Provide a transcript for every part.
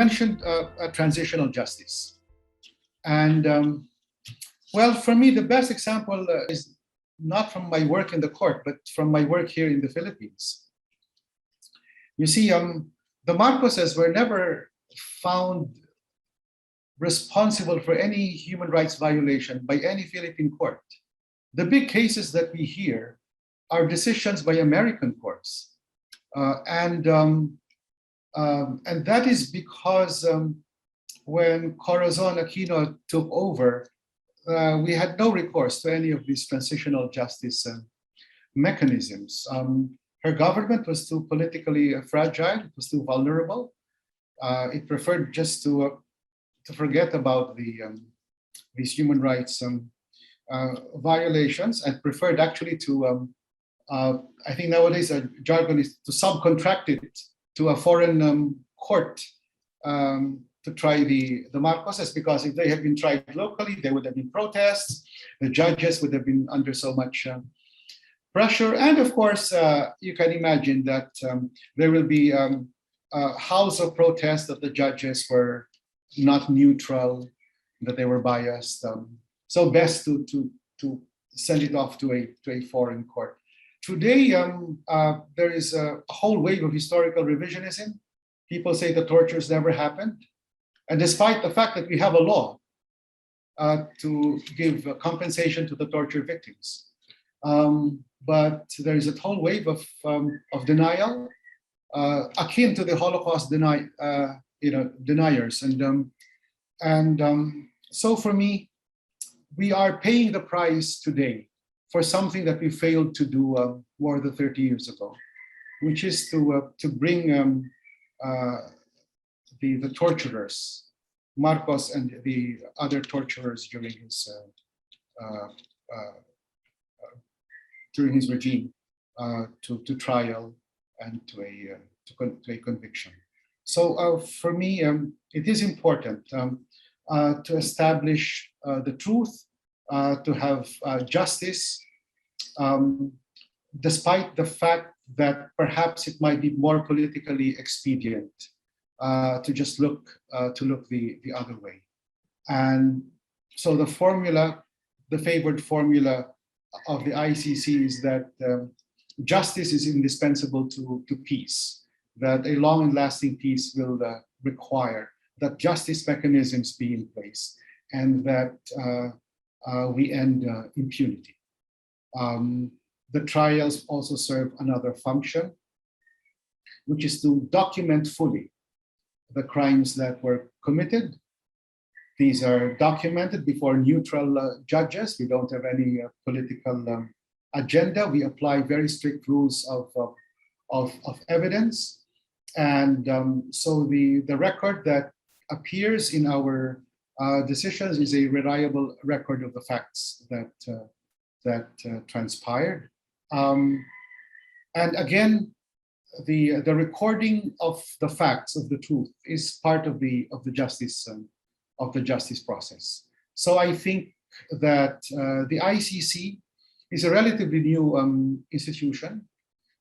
mentioned transitional justice. And well, for me, the best example is not from my work in the court, but from my work here in the Philippines. You see, the Marcoses were never found responsible for any human rights violation by any Philippine court. The big cases that we hear are decisions by American courts. And that is because when Corazon Aquino took over, we had no recourse to any of these transitional justice mechanisms. Her government was too politically fragile, it was too vulnerable. It preferred just to forget about these human rights violations and preferred actually to, I think nowadays a jargon is to subcontract it to a foreign court to try the Marcoses, because if they had been tried locally, there would have been protests, the judges would have been under so much pressure. And of course, you can imagine that there will be a house of protest that the judges were not neutral, that they were biased. So best to send it off to a foreign court. Today, there is a whole wave of historical revisionism. People say the tortures never happened. And despite the fact that we have a law to give compensation to the torture victims. But there is a whole wave of denial, akin to the Holocaust deniers. And so for me, we are paying the price today for something that we failed to do more than 30 years ago, which is to bring the torturers, Marcos and the other torturers during his regime, to trial and to a conviction. So for me, it is important to establish the truth, to have justice, despite the fact that perhaps it might be more politically expedient to just look the other way. And so the formula, the favored formula of the ICC is that justice is indispensable to peace, that a long and lasting peace will require that justice mechanisms be in place and that we end impunity. The trials also serve another function, which is to document fully the crimes that were committed. These are documented before neutral judges. We don't have any political agenda. We apply very strict rules of evidence. And so the record that appears in our decisions is a reliable record of the facts that transpired. And again, the recording of the facts, of the truth, is part of the justice process. So I think that the ICC is a relatively new institution.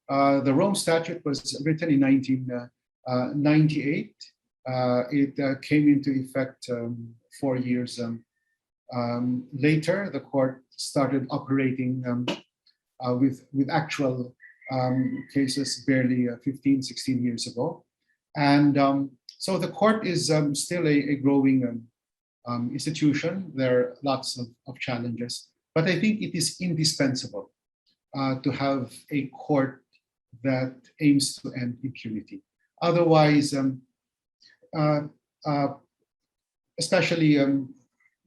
The Rome Statute was written in 1998. It came into effect 4 years later. The court started operating with actual cases barely 15, 16 years ago. And so the court is still a growing institution. There are lots of challenges, but I think it is indispensable to have a court that aims to end impunity. Otherwise, especially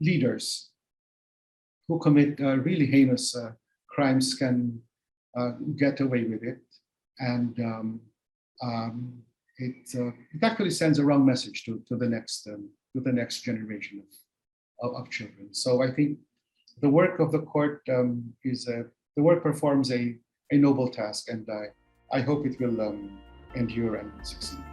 leaders who commit really heinous crimes can get away with it, and it actually sends a wrong message to the next generation of children. So I think the work of the court the work performs a noble task, and I hope it will endure and succeed.